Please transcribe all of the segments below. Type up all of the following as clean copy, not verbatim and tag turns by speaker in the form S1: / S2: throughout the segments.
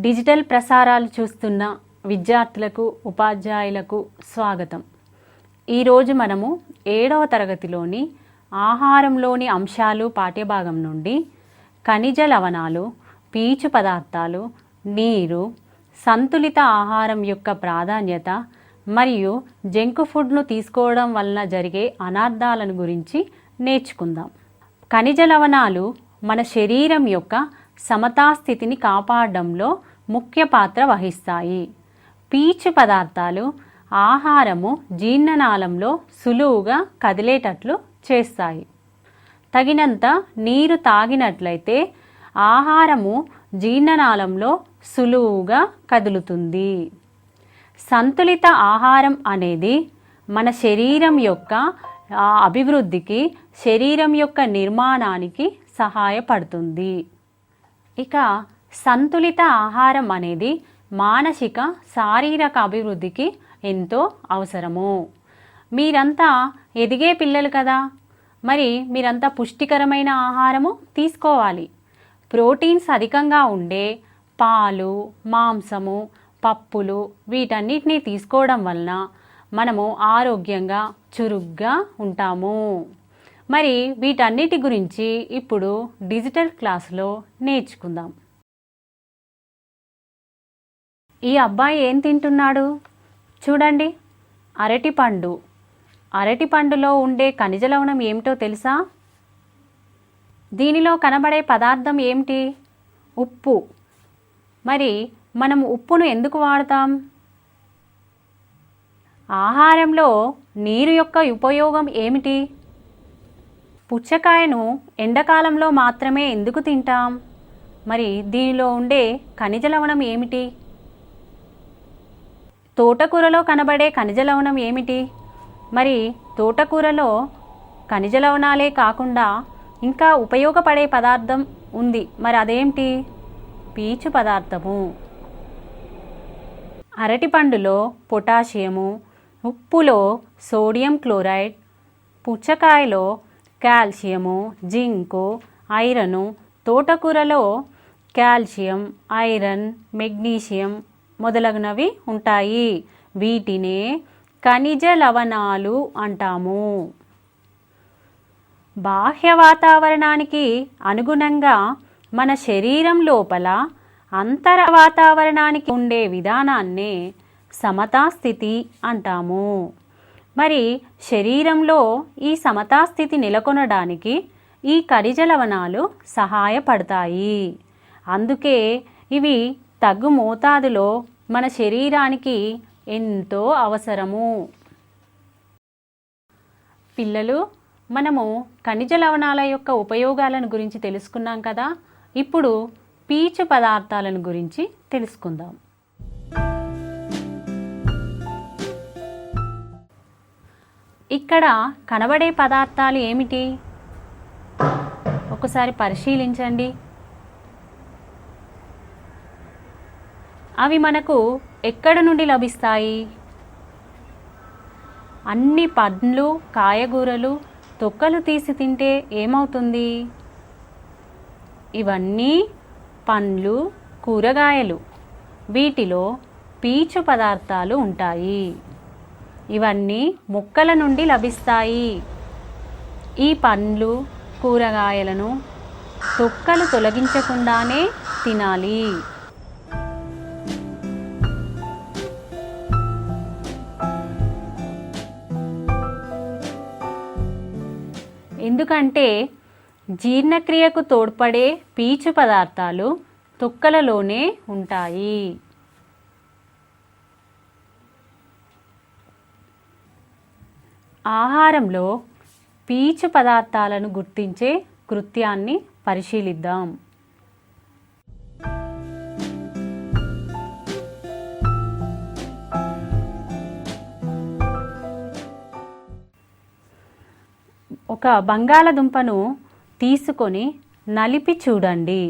S1: Digital ప్రసారాలు చూస్తున్న విద్యార్థులకు ఉపాధ్యాయులకు స్వాగతం. ఈరోజు మనము 7వ తరగతిలోని ఆహారంలోని అంశాలు పాఠ్యభాగం నుండి ఖనిజ లవణాలు, పీచు పదార్థాలు, నీరు, సంతులిత ఆహారం యొక్క ప్రాధాన్యత మరియు జంక్ ఫుడ్ను తీసుకోవడం వలన జరిగే అనార్థాలను గురించి నేర్చుకుందాం. ఖనిజ లవణాలు మన శరీరం యొక్క సమతాస్థితిని కాపాడడంలో ముఖ్య పాత్ర వహిస్తాయి. పీచు పదార్థాలు ఆహారము జీర్ణనాళంలో సులువుగా కదిలేటట్లు చేస్తాయి. తగినంత నీరు తాగినట్లయితే ఆహారము జీర్ణనాళంలో సులువుగా కదులుతుంది. సంతులిత ఆహారం అనేది మన శరీరం యొక్క అభివృద్ధికి, శరీరం యొక్క నిర్మాణానికి సహాయపడుతుంది. ఇక సంతులిత ఆహారం అనేది మానసిక, శారీరక అభివృద్ధికి ఎంతో అవసరము. మీరంతా ఎదిగే పిల్లలు కదా, మరి మీరంతా పుష్టికరమైన ఆహారము తీసుకోవాలి. ప్రోటీన్స్ అధికంగా ఉండే పాలు, మాంసము, పప్పులు వీటన్నిటినీ తీసుకోవడం వలన మనము ఆరోగ్యంగా, చురుగ్గా ఉంటాము. మరి వీటన్నిటి గురించి ఇప్పుడు డిజిటల్ క్లాసులో నేర్చుకుందాం. ఈ అబ్బాయి ఏం తింటున్నాడు చూడండి. అరటిపండు. అరటిపండులో ఉండే ఖనిజ లవణం ఏమిటో తెలుసా? దీనిలో కనబడే పదార్థం ఏమిటి? ఉప్పు. మరి మనం ఉప్పును ఎందుకు వాడతాం? ఆహారంలో నీరు యొక్క ఉపయోగం ఏమిటి? పుచ్చకాయను ఎండాకాలంలో మాత్రమే ఎందుకు తింటాం? మరి దీనిలో ఉండే ఖనిజ లవణం ఏమిటి? తోటకూరలో కనబడే ఖనిజ లవణం ఏమిటి? మరి తోటకూరలో ఖనిజ లవణాలే కాకుండా ఇంకా ఉపయోగపడే పదార్థం ఉంది. మరి అదేంటి? పీచు పదార్థము. అరటిపండులో పొటాషియము, ఉప్పులో సోడియం క్లోరైడ్, పుచ్చకాయలో కాల్షియము, జింకు, ఐరను, తోటకూరలో కాల్షియం, ఐరన్, మెగ్నీషియం మొదలగునవి ఉంటాయి. వీటినే ఖనిజ లవణాలు అంటాము. బాహ్య వాతావరణానికి అనుగుణంగా మన శరీరం లోపల అంతర వాతావరణానికి ఉండే విధానాన్నే సమతాస్థితి అంటాము. మరి శరీరంలో ఈ సమతాస్థితి నెలకొనడానికి ఈ ఖనిజ లవణాలు సహాయపడతాయి. అందుకే ఇవి తగ్గు మోతాదులో మన శరీరానికి ఎంతో అవసరము. పిల్లలు, మనము ఖనిజ లవణాల యొక్క ఉపయోగాలను గురించి తెలుసుకున్నాం కదా. ఇప్పుడు పీచు పదార్థాలను గురించి తెలుసుకుందాం. ఇక్కడ కనబడే పదార్థాలు ఏమిటి? ఒకసారి పరిశీలించండి. అవి మనకు ఎక్కడ నుండి లభిస్తాయి? అన్ని పండ్లు, కాయగూరలు తొక్కలు తీసి తింటే ఏమవుతుంది? ఇవన్నీ పండ్లు, కూరగాయలు. వీటిలో పీచు పదార్థాలు ఉంటాయి. ఇవన్నీ మొక్కల నుండి లభిస్తాయి. ఈ పండ్లు, కూరగాయలను తొక్కలు తొలగించకుండానే తినాలి. ఎందుకంటే జీర్ణక్రియకు తోడ్పడే పీచు పదార్థాలు తొక్కలలోనే ఉంటాయి. ఆహారంలో పీచు పదార్థాలను గుర్తించే కృత్యాన్ని పరిశీలిద్దాం. ఒక బంగాళదుంపను తీసుకొని నలిపి చూడండి.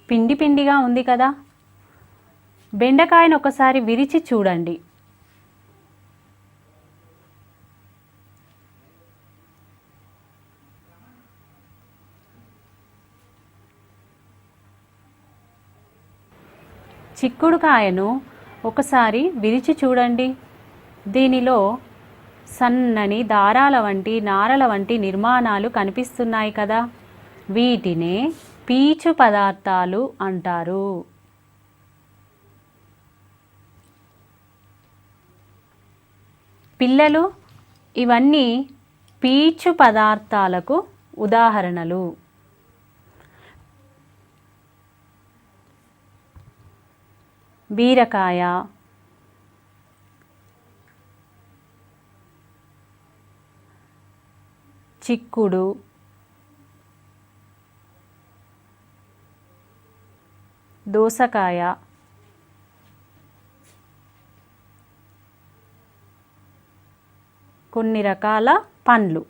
S1: పిండి పిండిగా ఉంది కదా. బెండకాయను ఒకసారి విరిచి చూడండి. చిక్కుడుకాయను ఒకసారి విరిచి చూడండి. దీనిలో సన్నని దారాల వంటి నారల వంటి నిర్మాణాలు కనిపిస్తున్నాయి కదా, వీటినే పీచు పదార్థాలు అంటారు. పిల్లలు, ఇవన్నీ పీచు పదార్థాలకు ఉదాహరణలు. బీరకాయ, చిక్కుడు, దోసకాయ, కొన్ని రకాల పండ్లు.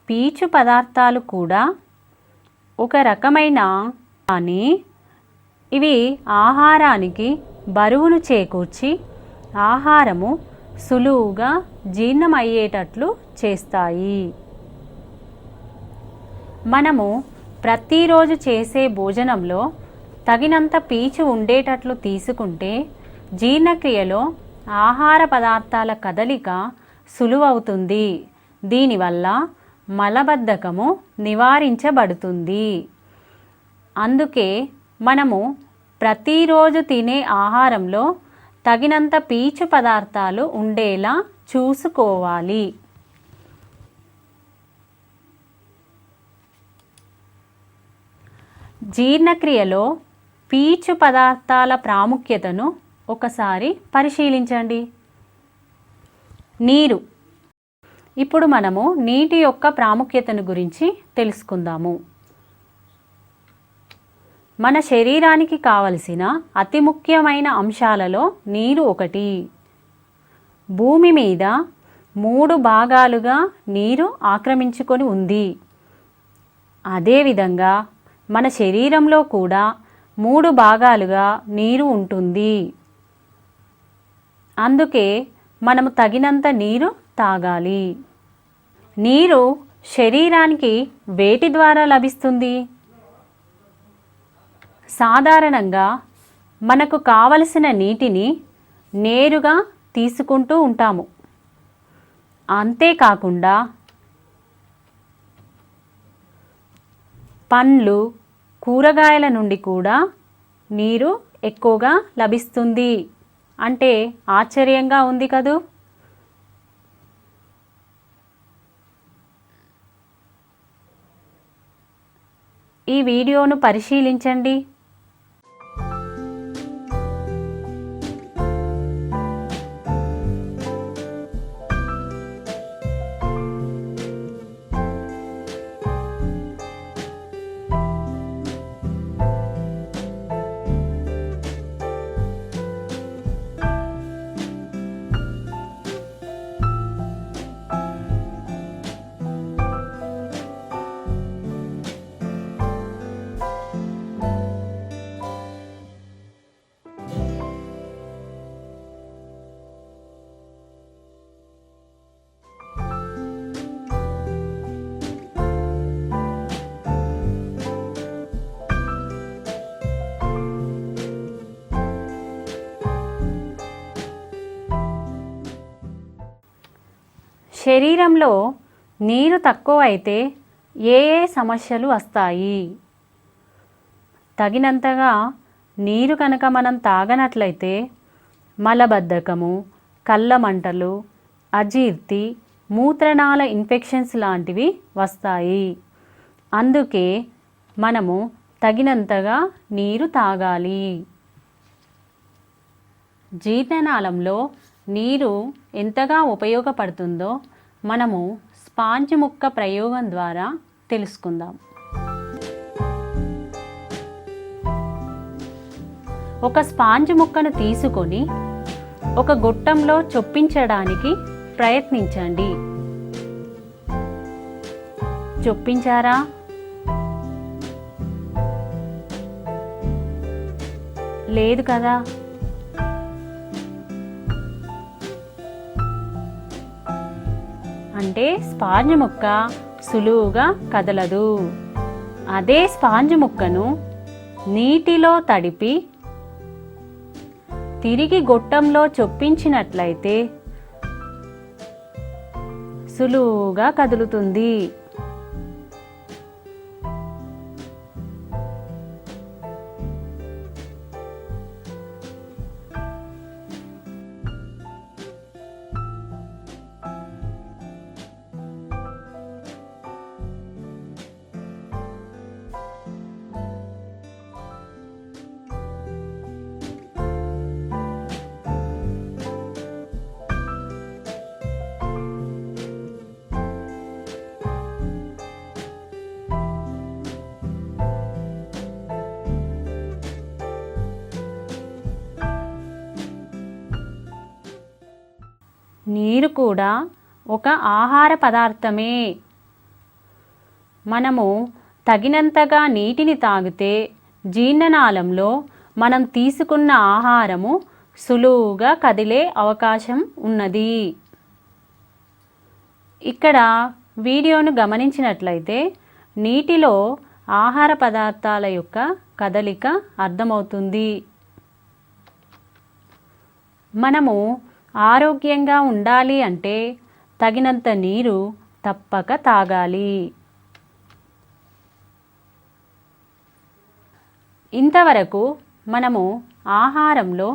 S1: పీచు పదార్థాలు కూడా ఒక రకమైన, కానీ ఇవి ఆహారానికి బరువును చేకూర్చి ఆహారము సులువుగా జీర్ణమయ్యేటట్లు చేస్తాయి. మనము ప్రతిరోజు చేసే భోజనంలో తగినంత పీచు ఉండేటట్లు తీసుకుంటే జీర్ణక్రియలో ఆహార పదార్థాల కదలిక సులువవుతుంది. దీనివల్ల మలబద్ధకము నివారించబడుతుంది. అందుకే మనము ప్రతిరోజు తినే ఆహారంలో తగినంత పీచు పదార్థాలు ఉండేలా చూసుకోవాలి. జీర్ణక్రియలో పీచు పదార్థాల ప్రాముఖ్యతను ఒకసారి పరిశీలించండి. నీరు. ఇప్పుడు మనము నీటి యొక్క ప్రాముఖ్యతను గురించి తెలుసుకుందాము. మన శరీరానికి కావలసిన అతి ముఖ్యమైన అంశాలలో నీరు ఒకటి. భూమి మీద 3 భాగాలుగా నీరు ఆక్రమించుకొని ఉంది. అదేవిధంగా మన శరీరంలో కూడా 3 భాగాలుగా నీరు ఉంటుంది. అందుకే మనము తగినంత నీరు తాగాలి. నీరు శరీరానికి వేటి ద్వారా లభిస్తుంది? సాధారణంగా మనకు కావలసిన నీటిని నేరుగా తీసుకుంటూ ఉంటాము. అంతేకాకుండా పండ్లు, కూరగాయల నుండి కూడా నీరు ఎక్కువగా లభిస్తుంది. అంటే ఆశ్చర్యంగా ఉంది కదూ. ఈ వీడియోను పరిశీలించండి. శరీరంలో నీరు తక్కువైతే ఏ సమస్యలు వస్తాయి? తగినంతగా నీరు కనుక మనం తాగనట్లయితే మలబద్ధకము, కళ్ళ మంటలు, అజీర్తి, మూత్రనాళ ఇన్ఫెక్షన్స్ లాంటివి వస్తాయి. అందుకే మనము తగినంతగా నీరు తాగాలి. జీర్ణనాళంలో నీరు ఎంతగా ఉపయోగపడుతుందో మనము స్పాంజ్ ముక్క ప్రయోగం ద్వారా తెలుసుకుందాం. ఒక స్పాంజ్ ముక్కను తీసుకొని ఒక గొట్టంలో చొప్పించడానికి ప్రయత్నించండి. చొప్పించారా? లేదు కదా. అంటే స్పాంజ్ ముక్క సులువుగా కదలదు. అదే స్పాంజ్ ముక్కను నీటిలో తడిపి తిరిగి గొట్టంలో చొప్పించినట్లయితే సులువుగా కదులుతుంది. నీరు కూడా ఒక ఆహార పదార్థమే. మనము తగినంతగా నీటిని తాగితే జీర్ణనాళంలో మనం తీసుకున్న ఆహారము సులువుగా కదిలే అవకాశం ఉన్నది. ఇక్కడ వీడియోను గమనించినట్లయితే నీటిలో ఆహార పదార్థాల యొక్క కదలిక అర్థమవుతుంది. మనము ఆరోగ్యంగా ఉండాలి అంటే తగినంత నీరు తప్పక తాగాలి. ఇంతవరకు మనము ఆహారంలో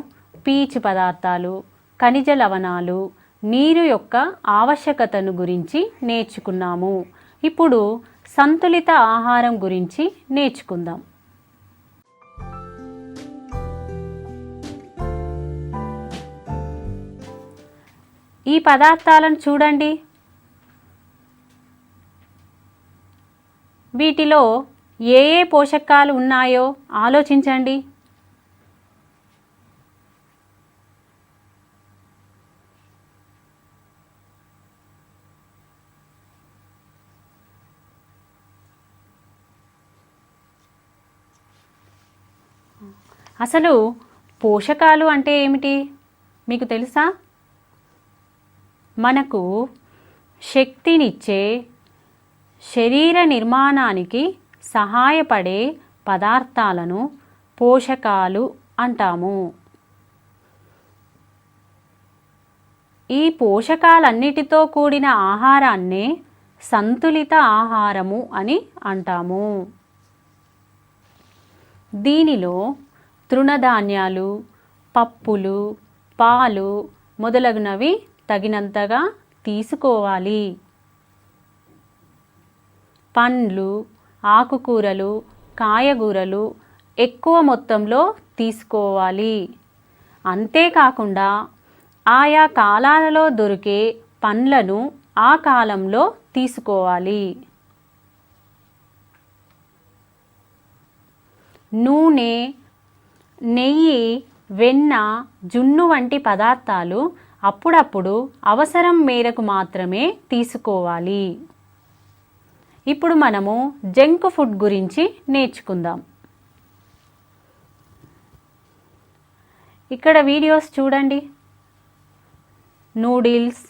S1: పీచు పదార్థాలు, ఖనిజ లవణాలు, నీరు యొక్క ఆవశ్యకతను గురించి నేర్చుకున్నాము. ఇప్పుడు సంతులిత ఆహారం గురించి నేర్చుకుందాం. ఈ పదార్థాలను చూడండి. వీటిలో ఏ ఏ పోషకాలు ఉన్నాయో ఆలోచించండి. అసలు పోషకాలు అంటే ఏమిటి మీకు తెలుసా? మనకు శక్తినిచ్చే, శరీర నిర్మాణానికి సహాయపడే పదార్థాలను పోషకాలు అంటాము. ఈ పోషకాలన్నిటితో కూడిన ఆహారాన్నే సంతులిత ఆహారము అని అంటాము. దీనిలో తృణధాన్యాలు, పప్పులు, పాలు మొదలగునవి తగినంతగా తీసుకోవాలి. పండ్లు, ఆకుకూరలు, కాయగూరలు ఎక్కువ మొత్తంలో తీసుకోవాలి. అంతేకాకుండా ఆయా కాలాలలో దొరికే పండ్లను ఆ కాలంలో తీసుకోవాలి. నూనె, నెయ్యి, వెన్న, జున్ను వంటి పదార్థాలు అప్పుడప్పుడు అవసరం మేరకు మాత్రమే తీసుకోవాలి. ఇప్పుడు మనము జంక్ ఫుడ్ గురించి నేర్చుకుందాం. ఇక్కడ వీడియోస్ చూడండి. నూడిల్స్,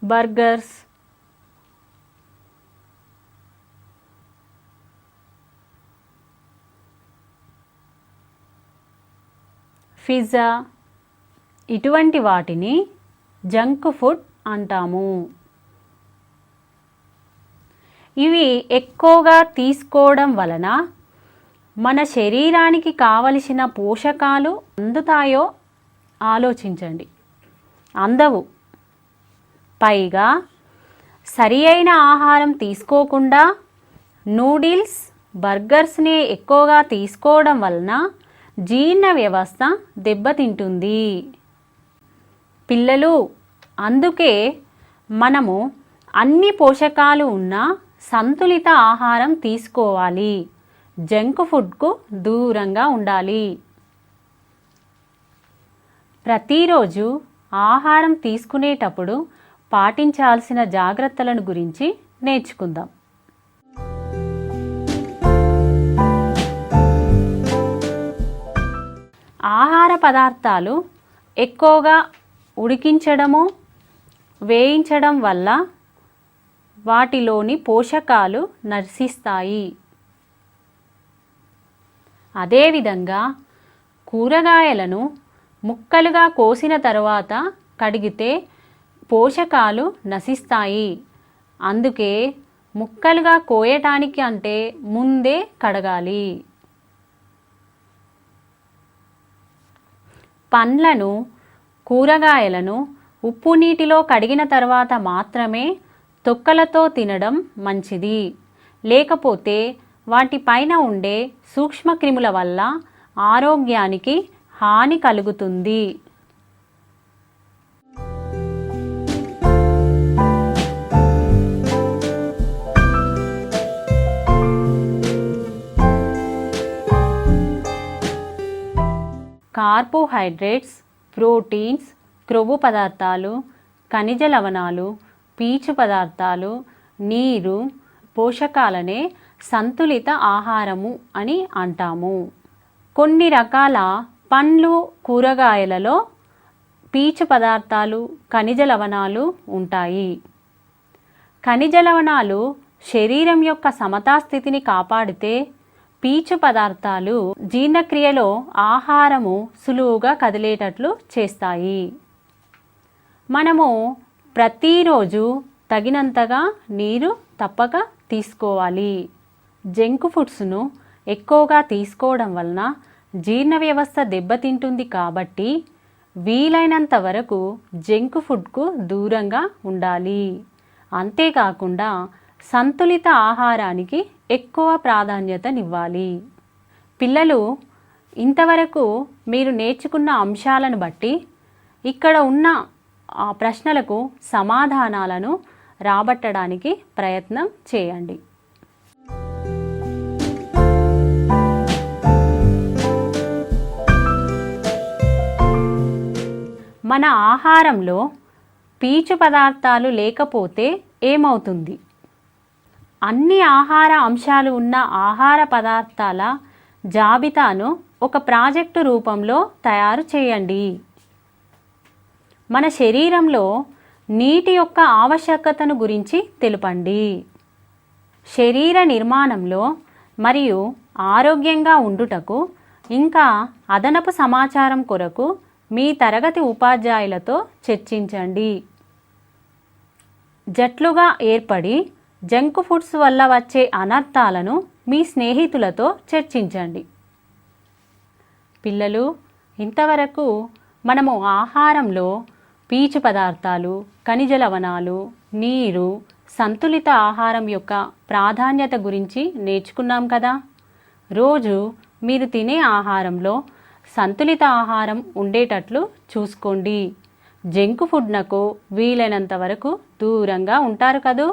S1: బర్గర్స్, పిజ్జా ఇటువంటి వాటిని జంక్ ఫుడ్ అంటాము. ఇవి ఎక్కువగా తీసుకోవడం వలన మన శరీరానికి కావలసిన పోషకాలు అందుతాయో ఆలోచించండి. అందవు. పైగా సరి అయిన ఆహారం తీసుకోకుండా నూడిల్స్, బర్గర్స్ని ఎక్కువగా తీసుకోవడం వలన జీర్ణ వ్యవస్థ దెబ్బతింటుంది. పిల్లలు, అందుకే మనము అన్ని పోషకాలు ఉన్న సంతులిత ఆహారం తీసుకోవాలి. జంక్ ఫుడ్కు దూరంగా ఉండాలి. ప్రతిరోజు ఆహారం తీసుకునేటప్పుడు పాటించాల్సిన జాగ్రత్తలను గురించి నేర్చుకుందాం. ఆహార పదార్థాలు ఎక్కువగా ఉడికించడము, వేయించడం వల్ల వాటిలోని పోషకాలు నశిస్తాయి. అదేవిధంగా కూరగాయలను ముక్కలుగా కోసిన తర్వాత కడిగితే పోషకాలు నశిస్తాయి. అందుకే ముక్కలుగా కోయటానికి అంటే ముందే కడగాలి. పండ్లను, కూరగాయలను ఉప్పు నీటిలో కడిగిన తర్వాత మాత్రమే తొక్కలతో తినడం మంచిది. లేకపోతే వాటిపైన ఉండే సూక్ష్మక్రిముల వల్ల ఆరోగ్యానికి హాని కలుగుతుంది. కార్బోహైడ్రేట్స్, ప్రోటీన్స్, క్రొవ్వు పదార్థాలు, ఖనిజ లవణాలు, పీచు పదార్థాలు, నీరు, పోషకాలనే సంతులిత ఆహారము అని అంటాము. కొన్ని రకాల పండ్లు, కూరగాయలలో పీచు పదార్థాలు, ఖనిజ లవణాలు ఉంటాయి. ఖనిజ లవణాలు శరీరం యొక్క సమతాస్థితిని కాపాడితే పీచు పదార్థాలు జీర్ణక్రియలో ఆహారము సులువుగా కదిలేటట్లు చేస్తాయి. మనము ప్రతిరోజు తగినంతగా నీరు తప్పక తీసుకోవాలి. జంక్ ఫుడ్స్ను ఎక్కువగా తీసుకోవడం వలన జీర్ణ వ్యవస్థ దెబ్బతింటుంది కాబట్టి వీలైనంత వరకు జంక్ ఫుడ్కు దూరంగా ఉండాలి. అంతేకాకుండా సంతులిత ఆహారానికి ఎక్కువ ప్రాధాన్యతనివ్వాలి. పిల్లలు, ఇంతవరకు మీరు నేర్చుకున్న అంశాలను బట్టి ఇక్కడ ఉన్న ప్రశ్నలకు సమాధానాలను రాబట్టడానికి ప్రయత్నం చేయండి. మన ఆహారంలో పీచు పదార్థాలు లేకపోతే ఏమవుతుంది? అన్ని ఆహార అంశాలు ఉన్న ఆహార పదార్థాల జాబితాను ఒక ప్రాజెక్టు రూపంలో తయారు చేయండి. మన శరీరంలో నీటి యొక్క ఆవశ్యకతను గురించి తెలుపండి. శరీర నిర్మాణంలో మరియు ఆరోగ్యంగా ఉండుటకు ఇంకా అదనపు సమాచారం కొరకు మీ తరగతి ఉపాధ్యాయులతో చర్చించండి. జట్లుగా ఏర్పడి జంక్ ఫుడ్స్ వల్ల వచ్చే అనర్థాలను మీ స్నేహితులతో చర్చించండి. పిల్లలు, ఇంతవరకు మనము ఆహారంలో పీచు పదార్థాలు, ఖనిజ లవణాలు, నీరు, సంతులిత ఆహారం యొక్క ప్రాధాన్యత గురించి నేర్చుకున్నాం కదా. రోజు మీరు తినే ఆహారంలో సంతులిత ఆహారం ఉండేటట్లు చూసుకోండి. జంక్ ఫుడ్నకు వీలైనంత వరకు దూరంగా ఉంటారు కదూ.